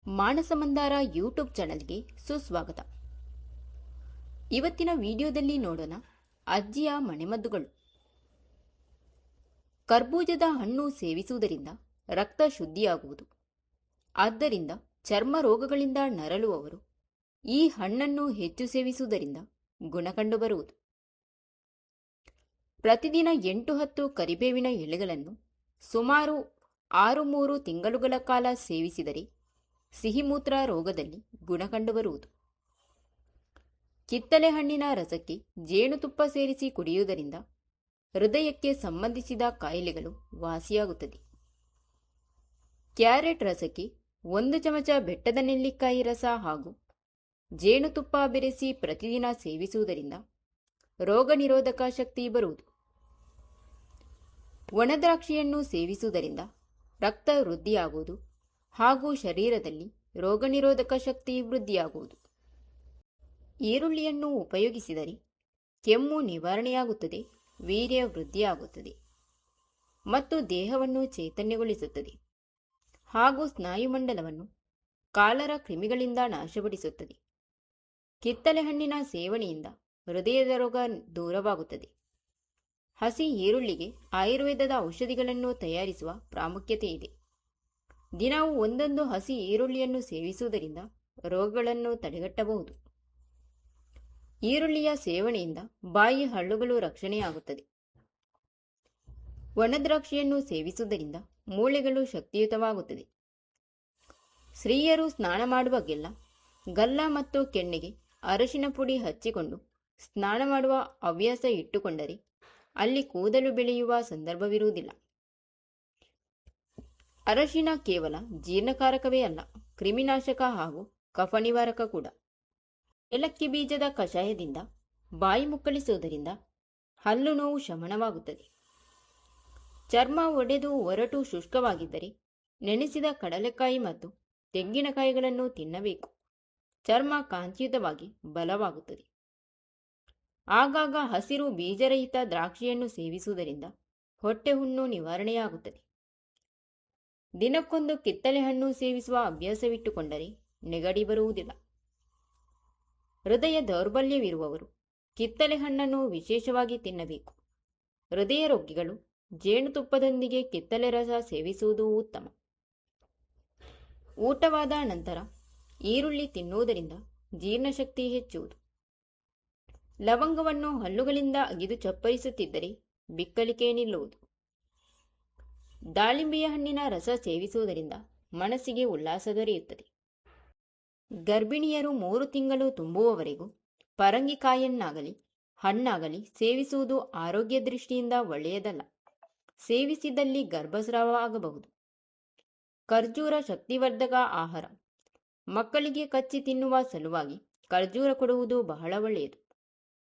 ಮಾನಸ Mandara YouTube ಚಾನಲ್ಗೆ ಸುಸ್ವಾಗತ. ಇವತ್ತಿನ ವಿಡಿಯೋದಲ್ಲಿ ನೋಡೋಣ ಅಜ್ಜಿಯ ಮನೆಮದ್ದುಗಳು. ಕರ್ಬೂಜದ ಹಣ್ಣು ಸೇವಿಸುವುದರಿಂದ ರಕ್ತ ಶುದ್ಧಿಯಾಗುವುದು. ಆದ್ದರಿಂದ ಚರ್ಮ ರೋಗಗಳಿಂದ ನರಳುವವರು ಈ ಹಣ್ಣನ್ನು ಹೆಚ್ಚು ಸೇವಿಸುವುದರಿಂದ ಗುಣ ಕಂಡುಬರುವುದು. ಪ್ರತಿದಿನ 8-10 ಕರಿಬೇವಿನ ಎಲೆಗಳನ್ನು ಸುಮಾರು 6-3 ತಿಂಗಳುಗಳ ಕಾಲ ಸೇವಿಸಿದರೆ ಸಿಹಿಮೂತ್ರ ರೋಗದಲ್ಲಿ ಗುಣ ಕಂಡುಬರುವುದು. ಕಿತ್ತಳೆ ಹಣ್ಣಿನ ರಸಕ್ಕೆ ಜೇನುತುಪ್ಪ ಸೇರಿಸಿ ಕುಡಿಯುವುದರಿಂದ ಹೃದಯಕ್ಕೆ ಸಂಬಂಧಿಸಿದ ಕಾಯಿಲೆಗಳು ವಾಸಿಯಾಗುತ್ತದೆ. ಕ್ಯಾರೆಟ್ ರಸಕ್ಕೆ 1 ಚಮಚ ಬೆಟ್ಟದ ನೆಲ್ಲಿಕಾಯಿ ರಸ ಹಾಗೂ ಜೇನುತುಪ್ಪ ಬೆರೆಸಿ ಪ್ರತಿದಿನ ಸೇವಿಸುವುದರಿಂದ ರೋಗ ನಿರೋಧಕ ಶಕ್ತಿ ಬರುವುದು. ಒಣದ್ರಾಕ್ಷಿಯನ್ನು ಸೇವಿಸುವುದರಿಂದ ರಕ್ತ ವೃದ್ಧಿಯಾಗುವುದು ಹಾಗೂ ಶರೀರದಲ್ಲಿ ರೋಗ ನಿರೋಧಕ ಶಕ್ತಿ ವೃದ್ಧಿಯಾಗುವುದು. ಈರುಳ್ಳಿಯನ್ನು ಉಪಯೋಗಿಸಿದರೆ ಕೆಮ್ಮು ನಿವಾರಣೆಯಾಗುತ್ತದೆ, ವೀರ್ಯ ವೃದ್ಧಿಯಾಗುತ್ತದೆ ಮತ್ತು ದೇಹವನ್ನು ಚೈತನ್ಯಗೊಳಿಸುತ್ತದೆ ಹಾಗೂ ಸ್ನಾಯುಮಂಡಲವನ್ನು ಕಾಲರ ಕ್ರಿಮಿಗಳಿಂದ ನಾಶಪಡಿಸುತ್ತದೆ. ಕಿತ್ತಳೆ ಹಣ್ಣಿನ ಸೇವನೆಯಿಂದ ಹೃದಯದ ರೋಗ ದೂರವಾಗುತ್ತದೆ. ಹಸಿ ಈರುಳ್ಳಿಗೆ ಆಯುರ್ವೇದದ ಔಷಧಿಗಳನ್ನು ತಯಾರಿಸುವ ಪ್ರಾಮುಖ್ಯತೆ ಇದೆ. ದಿನವೂ ಒಂದೊಂದು ಹಸಿ ಈರುಳ್ಳಿಯನ್ನು ಸೇವಿಸುವುದರಿಂದ ರೋಗಗಳನ್ನು ತಡೆಗಟ್ಟಬಹುದು. ಈರುಳ್ಳಿಯ ಸೇವನೆಯಿಂದ ಬಾಯಿ ಹಳ್ಳುಗಳು ರಕ್ಷಣೆಯಾಗುತ್ತದೆ. ಒಣದ್ರಾಕ್ಷಿಯನ್ನು ಸೇವಿಸುವುದರಿಂದ ಮೂಳೆಗಳು ಶಕ್ತಿಯುತವಾಗುತ್ತದೆ. ಸ್ತ್ರೀಯರು ಸ್ನಾನ ಮಾಡುವಾಗೆಲ್ಲ ಗಲ್ಲ ಮತ್ತು ಕೆನ್ನೆಗೆ ಅರಶಿನ ಪುಡಿ ಹಚ್ಚಿಕೊಂಡು ಸ್ನಾನ ಮಾಡುವ ಹವ್ಯಾಸ ಇಟ್ಟುಕೊಂಡರೆ ಅಲ್ಲಿ ಕೂದಲು ಬೆಳೆಯುವ ಸಂದರ್ಭವಿರುವುದಿಲ್ಲ. ಅರಶಿನ ಕೇವಲ ಜೀರ್ಣಕಾರಕವೇ ಅಲ್ಲ, ಕ್ರಿಮಿನಾಶಕ ಹಾಗೂ ಕಫ ನಿವಾರಕ ಕೂಡ. ಏಲಕ್ಕಿ ಬೀಜದ ಕಷಾಯದಿಂದ ಬಾಯಿ ಮುಕ್ಕಳಿಸುವುದರಿಂದ ಹಲ್ಲು ನೋವು ಶಮನವಾಗುತ್ತದೆ. ಚರ್ಮ ಒಡೆದು ಒರಟು ಶುಷ್ಕವಾಗಿದ್ದರೆ ನೆನೆಸಿದ ಕಡಲೆಕಾಯಿ ಮತ್ತು ತೆಂಗಿನಕಾಯಿಗಳನ್ನು ತಿನ್ನಬೇಕು. ಚರ್ಮ ಕಾಂತಿಯುತವಾಗಿ ಬಲವಾಗುತ್ತದೆ. ಆಗಾಗ ಹಸಿರು ಬೀಜರಹಿತ ದ್ರಾಕ್ಷಿಯನ್ನು ಸೇವಿಸುವುದರಿಂದ ಹೊಟ್ಟೆ ಹುಣ್ಣು ನಿವಾರಣೆಯಾಗುತ್ತದೆ. ದಿನಕ್ಕೊಂದು ಕಿತ್ತಳೆ ಹಣ್ಣು ಸೇವಿಸುವ ಅಭ್ಯಾಸವಿಟ್ಟುಕೊಂಡರೆ ನೆಗಡಿ ಬರುವುದಿಲ್ಲ. ಹೃದಯ ದೌರ್ಬಲ್ಯವಿರುವವರು ಕಿತ್ತಳೆ ಹಣ್ಣನ್ನು ವಿಶೇಷವಾಗಿ ತಿನ್ನಬೇಕು. ಹೃದಯ ರೋಗಿಗಳು ಜೇನುತುಪ್ಪದೊಂದಿಗೆ ಕಿತ್ತಳೆ ರಸ ಸೇವಿಸುವುದು ಉತ್ತಮ. ಊಟವಾದ ನಂತರ ಈರುಳ್ಳಿ ತಿನ್ನುವುದರಿಂದ ಜೀರ್ಣಶಕ್ತಿ ಹೆಚ್ಚುವುದು. ಲವಂಗವನ್ನು ಹಲ್ಲುಗಳಿಂದ ಅಗಿದು ಚಪ್ಪರಿಸುತ್ತಿದ್ದರೆ ಬಿಕ್ಕಳಿಕೆ ನಿಲ್ಲುವುದು. ದಾಳಿಂಬೆಯ ಹಣ್ಣಿನ ರಸ ಸೇವಿಸುವುದರಿಂದ ಮನಸ್ಸಿಗೆ ಉಲ್ಲಾಸ ದೊರೆಯುತ್ತದೆ. ಗರ್ಭಿಣಿಯರು 3 ತಿಂಗಳು ತುಂಬುವವರೆಗೂ ಪರಂಗಿಕಾಯನ್ನಾಗಲಿ ಹಣ್ಣಾಗಲಿ ಸೇವಿಸುವುದು ಆರೋಗ್ಯ ದೃಷ್ಟಿಯಿಂದ ಒಳ್ಳೆಯದಲ್ಲ. ಸೇವಿಸಿದಲ್ಲಿ ಗರ್ಭಸ್ರಾವ ಆಗಬಹುದು. ಖರ್ಜೂರ ಶಕ್ತಿವರ್ಧಕ ಆಹಾರ. ಮಕ್ಕಳಿಗೆ ಕಚ್ಚಿ ತಿನ್ನುವ ಸಲುವಾಗಿ ಖರ್ಜೂರ ಕೊಡುವುದು ಬಹಳ ಒಳ್ಳೆಯದು.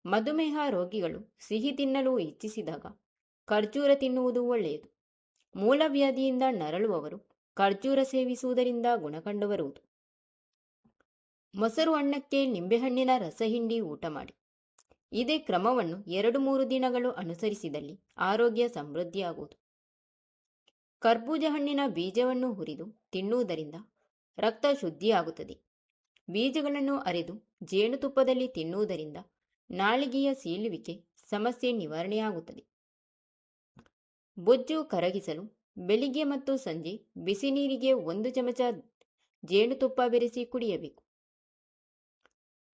ಮಧುಮೇಹ ರೋಗಿಗಳು ಸಿಹಿ ತಿನ್ನಲು ಇಚ್ಛಿಸಿದಾಗ ಖರ್ಜೂರ ತಿನ್ನುವುದು ಒಳ್ಳೆಯದು. ಮೂಲವ್ಯಾಧಿಯಿಂದ ನರಳುವವರು ಖರ್ಜೂರ ಸೇವಿಸುವುದರಿಂದ ಗುಣ ಕಂಡುಬರುವುದು. ಮೊಸರು ಅನ್ನಕ್ಕೆ ನಿಂಬೆಹಣ್ಣಿನ ರಸ ಹಿಂಡಿ ಊಟ ಮಾಡಿ. ಇದೇ ಕ್ರಮವನ್ನು 2-3 ದಿನಗಳು ಅನುಸರಿಸಿದಲ್ಲಿ ಆರೋಗ್ಯ ಸಮೃದ್ಧಿಯಾಗುವುದು. ಕರ್ಬೂಜ ಹಣ್ಣಿನ ಬೀಜವನ್ನು ಹುರಿದು ತಿನ್ನುವುದರಿಂದ ರಕ್ತ ಶುದ್ಧಿಯಾಗುತ್ತದೆ. ಬೀಜಗಳನ್ನು ಅರೆದು ಜೇನುತುಪ್ಪದಲ್ಲಿ ತಿನ್ನುವುದರಿಂದ ನಾಲಿಗೆಯ ಸೀಳುವಿಕೆ ಸಮಸ್ಯೆ ನಿವಾರಣೆಯಾಗುತ್ತದೆ. ಬೊಜ್ಜು ಕರಗಿಸಲು ಬೆಳಿಗ್ಗೆ ಮತ್ತು ಸಂಜೆ ಬಿಸಿ ನೀರಿಗೆ 1 ಚಮಚ ಜೇನುತುಪ್ಪ ಬೆರೆಸಿ ಕುಡಿಯಬೇಕು.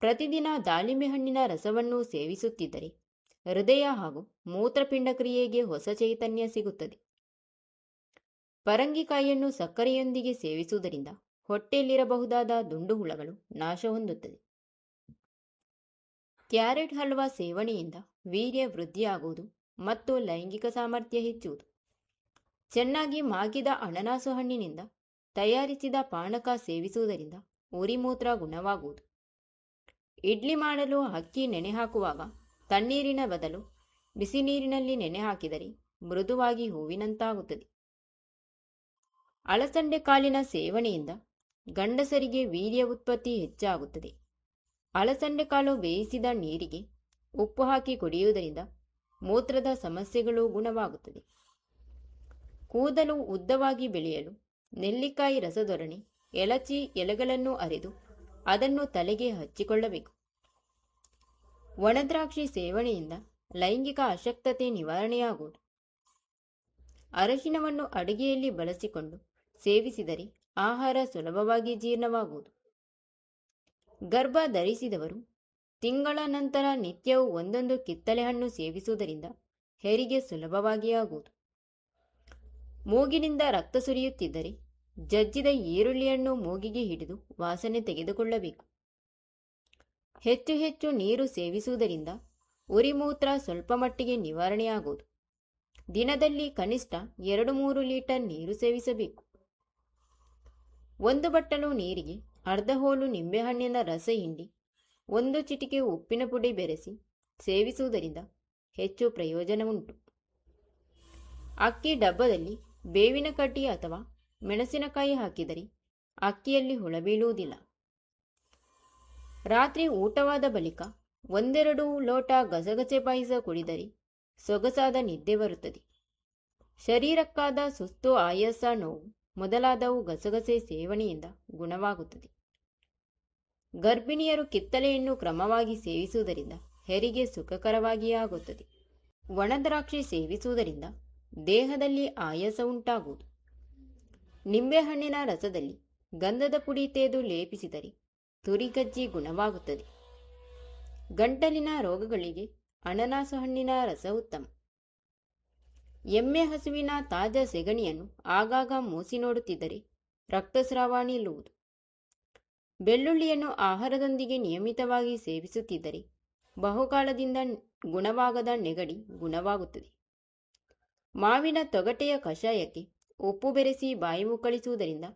ಪ್ರತಿದಿನ ದಾಳಿಂಬೆ ಹಣ್ಣಿನ ರಸವನ್ನು ಸೇವಿಸುತ್ತಿದ್ದರೆ ಹೃದಯ ಹಾಗೂ ಮೂತ್ರಪಿಂಡ ಕ್ರಿಯೆಗೆ ಹೊಸ ಚೈತನ್ಯ ಸಿಗುತ್ತದೆ. ಪರಂಗಿಕಾಯಿಯನ್ನು ಸಕ್ಕರೆಯೊಂದಿಗೆ ಸೇವಿಸುವುದರಿಂದ ಹೊಟ್ಟೆಯಲ್ಲಿರಬಹುದಾದ ದುಂಡು ಹುಳಗಳು ನಾಶ ಹೊಂದುತ್ತದೆ. ಕ್ಯಾರೆಟ್ ಹಲ್ವಾ ಸೇವನೆಯಿಂದ ವೀರ್ಯ ವೃದ್ಧಿಯಾಗುವುದು ಮತ್ತು ಲೈಂಗಿಕ ಸಾಮರ್ಥ್ಯ ಹೆಚ್ಚುವುದು. ಚೆನ್ನಾಗಿ ಮಾಗಿದ ಅನನಾಸು ಹಣ್ಣಿನಿಂದ ತಯಾರಿಸಿದ ಪಾನಕ ಸೇವಿಸುವುದರಿಂದ ಉರಿಮೂತ್ರ ಗುಣವಾಗುವುದು. ಇಡ್ಲಿ ಮಾಡಲು ಅಕ್ಕಿ ನೆನೆ ಹಾಕುವಾಗ ತಣ್ಣೀರಿನ ಬದಲು ಬಿಸಿ ನೀರಿನಲ್ಲಿ ನೆನೆ ಹಾಕಿದರೆ ಮೃದುವಾಗಿ ಹೂವಿನಂತಾಗುತ್ತದೆ. ಅಲಸಂಡೆ ಕಾಳಿನ ಸೇವನೆಯಿಂದ ಗಂಡಸರಿಗೆ ವೀರ್ಯ ಉತ್ಪತ್ತಿ ಹೆಚ್ಚಾಗುತ್ತದೆ. ಅಲಸಂಡೆ ಕಾಳು ಬೇಯಿಸಿದ ನೀರಿಗೆ ಉಪ್ಪು ಹಾಕಿ ಕುಡಿಯುವುದರಿಂದ ಮೂತ್ರದ ಸಮಸ್ಯೆಗಳು ಗುಣವಾಗುತ್ತದೆ. ಕೂದಲು ಉದ್ದವಾಗಿ ಬೆಳೆಯಲು ನೆಲ್ಲಿಕಾಯಿ ರಸದೊಡನೆ ಎಲಚಿ ಎಲೆಗಳನ್ನು ಅರೆದು ಅದನ್ನು ತಲೆಗೆ ಹಚ್ಚಿಕೊಳ್ಳಬೇಕು. ಒಣದ್ರಾಕ್ಷಿ ಸೇವನೆಯಿಂದ ಲೈಂಗಿಕ ಅಶಕ್ತತೆ ನಿವಾರಣೆಯಾಗುವುದು. ಅರಶಿನವನ್ನು ಅಡುಗೆಯಲ್ಲಿ ಬಳಸಿಕೊಂಡು ಸೇವಿಸಿದರೆ ಆಹಾರ ಸುಲಭವಾಗಿ ಜೀರ್ಣವಾಗುವುದು. ಗರ್ಭ ಧರಿಸಿದವರು ತಿಂಗಳ ನಂತರ ನಿತ್ಯವೂ ಒಂದೊಂದು ಕಿತ್ತಳೆ ಹಣ್ಣು ಸೇವಿಸುವುದರಿಂದ ಹೆರಿಗೆ ಸುಲಭವಾಗಿ ಆಗುವುದು. ಮೂಗಿನಿಂದ ರಕ್ತ ಸುರಿಯುತ್ತಿದ್ದರೆ ಜಜ್ಜಿದ ಈರುಳ್ಳಿಯನ್ನು ಮೂಗಿಗೆ ಹಿಡಿದು ವಾಸನೆ ತೆಗೆದುಕೊಳ್ಳಬೇಕು. ಹೆಚ್ಚು ಹೆಚ್ಚು ನೀರು ಸೇವಿಸುವುದರಿಂದ ಉರಿಮೂತ್ರ ಸ್ವಲ್ಪ ಮಟ್ಟಿಗೆ ನಿವಾರಣೆಯಾಗುವುದು. ದಿನದಲ್ಲಿ ಕನಿಷ್ಠ 2-3 ಲೀಟರ್ ನೀರು ಸೇವಿಸಬೇಕು. ಒಂದು ಬಟ್ಟಲು ನೀರಿಗೆ ಅರ್ಧ ಹೋಲು ನಿಂಬೆಹಣ್ಣಿನ ರಸ ಹಿಂಡಿ 1 ಚಿಟಿಕೆ ಉಪ್ಪಿನ ಪುಡಿ ಬೆರೆಸಿ ಸೇವಿಸುವುದರಿಂದ ಹೆಚ್ಚು ಪ್ರಯೋಜನ ಉಂಟು. ಅಕ್ಕಿ ಡಬ್ಬದಲ್ಲಿ ಬೇವಿನ ಕಡ್ಡಿ ಅಥವಾ ಮೆಣಸಿನಕಾಯಿ ಹಾಕಿದರೆ ಅಕ್ಕಿಯಲ್ಲಿ ಹುಳ ಬೀಳುವುದಿಲ್ಲ. ರಾತ್ರಿ ಊಟವಾದ ಬಳಿಕ 1-2 ಲೋಟ ಗಸಗಸೆ ಪಾಯಸ ಕುಡಿದರೆ ಸೊಗಸಾದ ನಿದ್ದೆ ಬರುತ್ತದೆ. ಶರೀರಕ್ಕಾದ ಸುಸ್ತು, ಆಯಾಸ, ನೋವು ಮೊದಲಾದವು ಗಸಗಸೆ ಸೇವನೆಯಿಂದ ಗುಣವಾಗುತ್ತದೆ. ಗರ್ಭಿಣಿಯರು ಕಿತ್ತಳೆಯನ್ನು ಕ್ರಮವಾಗಿ ಸೇವಿಸುವುದರಿಂದ ಹೆರಿಗೆ ಸುಖಕರವಾಗಿ ಆಗುತ್ತದೆ. ಒಣದ್ರಾಕ್ಷಿ ಸೇವಿಸುವುದರಿಂದ ದೇಹದಲ್ಲಿ ಆಯಾಸ ಉಂಟಾಗುವುದು. ನಿಂಬೆಹಣ್ಣಿನ ರಸದಲ್ಲಿ ಗಂಧದ ಪುಡಿ ತೇದು ಲೇಪಿಸಿದರೆ ತುರಿಗಜ್ಜಿ ಗುಣವಾಗುತ್ತದೆ. ಗಂಟಲಿನ ರೋಗಗಳಿಗೆ ಅನನಾಸು ಹಣ್ಣಿನ ರಸ ಉತ್ತಮ. ಎಮ್ಮೆ ಹಸುವಿನ ತಾಜಾ ಸೆಗಣಿಯನ್ನು ಆಗಾಗ ಮೂಸಿ ನೋಡುತ್ತಿದ್ದರೆ ರಕ್ತಸ್ರಾವ ನಿಲ್ಲುವುದು. ಬೆಳ್ಳುಳ್ಳಿಯನ್ನು ಆಹಾರದೊಂದಿಗೆ ನಿಯಮಿತವಾಗಿ ಸೇವಿಸುತ್ತಿದ್ದರೆ ಬಹುಕಾಲದಿಂದ ಗುಣವಾಗದ ನೆಗಡಿ ಗುಣವಾಗುತ್ತದೆ. ಮಾವಿನ ತೊಗಟೆಯ ಕಷಾಯಕ್ಕೆ ಉಪ್ಪು ಬೆರೆಸಿ ಬಾಯಿ ಮುಕ್ಕಳಿಸುವುದರಿಂದ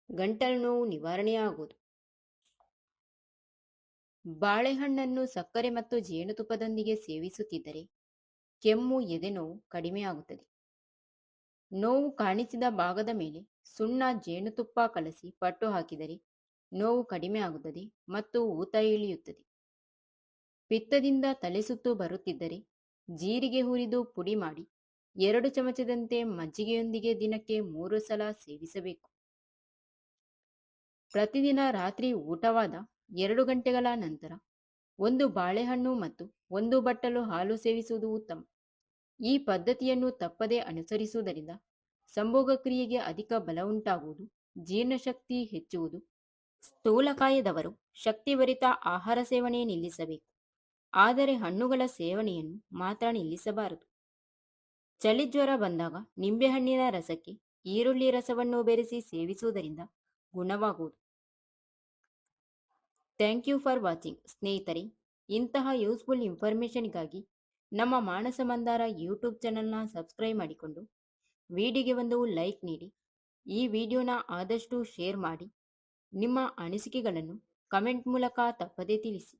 ಗಂಟಲು ನೋವು ನಿವಾರಣೆಯಾಗುವುದು. ಬಾಳೆಹಣ್ಣನ್ನು ಸಕ್ಕರೆ ಮತ್ತು ಜೇನುತುಪ್ಪದೊಂದಿಗೆ ಸೇವಿಸುತ್ತಿದ್ದರೆ ಕೆಮ್ಮು, ಎದೆನೋವು ಕಡಿಮೆಯಾಗುತ್ತದೆ. ನೋವು ಕಾಣಿಸಿದ ಭಾಗದ ಮೇಲೆ ಸುಣ್ಣ, ಜೇನುತುಪ್ಪ ಕಲಸಿ ಪಟ್ಟು ಹಾಕಿದರೆ ನೋವು ಕಡಿಮೆ ಆಗುತ್ತದೆ ಮತ್ತು ಊತ ಇಳಿಯುತ್ತದೆ. ಪಿತ್ತದಿಂದ ತಲೆಸುತ್ತು ಬರುತ್ತಿದ್ದರೆ ಜೀರಿಗೆ ಹುರಿದು ಪುಡಿ ಮಾಡಿ 2 ಚಮಚದಂತೆ ಮಜ್ಜಿಗೆಯೊಂದಿಗೆ ದಿನಕ್ಕೆ 3 ಸಲ ಸೇವಿಸಬೇಕು. ಪ್ರತಿದಿನ ರಾತ್ರಿ ಊಟವಾದ 2 ಗಂಟೆಗಳ ನಂತರ 1 ಬಾಳೆಹಣ್ಣು ಮತ್ತು 1 ಬಟ್ಟಲು ಹಾಲು ಸೇವಿಸುವುದು ಉತ್ತಮ. ಈ ಪದ್ಧತಿಯನ್ನು ತಪ್ಪದೇ ಅನುಸರಿಸುವುದರಿಂದ ಸಂಭೋಗ ಕ್ರಿಯೆಗೆ ಅಧಿಕ ಬಲ ಉಂಟಾಗುವುದು, ಜೀರ್ಣಶಕ್ತಿ ಹೆಚ್ಚುವುದು. ಸ್ಥೂಲಕಾಯದವರು ಶಕ್ತಿಭರಿತ ಆಹಾರ ಸೇವನೆ ನಿಲ್ಲಿಸಬೇಕು, ಆದರೆ ಹಣ್ಣುಗಳ ಸೇವನೆಯನ್ನು ಮಾತ್ರ ನಿಲ್ಲಿಸಬಾರದು. ಚಳಿಜ್ವರ ಬಂದಾಗ ನಿಂಬೆಹಣ್ಣಿನ ರಸಕ್ಕೆ ಈರುಳ್ಳಿ ರಸವನ್ನು ಬೆರೆಸಿ ಸೇವಿಸುವುದರಿಂದ ಗುಣವಾಗುವುದು. Thank you for watching. ಸ್ನೇಹಿತರೆ, ಇಂತಹ ಯೂಸ್ಫುಲ್ ಇನ್ಫಾರ್ಮೇಷನ್ಗಾಗಿ ನಮ್ಮ ಮಾನಸ ಮಂದಾರ ಯೂಟ್ಯೂಬ್ ಚಾನಲ್ನ ಸಬ್ಸ್ಕ್ರೈಬ್ ಮಾಡಿಕೊಂಡು ವಿಡಿಯೋಗೆ ಒಂದು ಲೈಕ್ ನೀಡಿ. ಈ ವಿಡಿಯೋನ ಆದಷ್ಟು ಶೇರ್ ಮಾಡಿ. ನಿಮ್ಮ ಅನಿಸಿಕೆಗಳನ್ನು ಕಮೆಂಟ್ ಮೂಲಕ ತಪ್ಪದೇ ತಿಳಿಸಿ.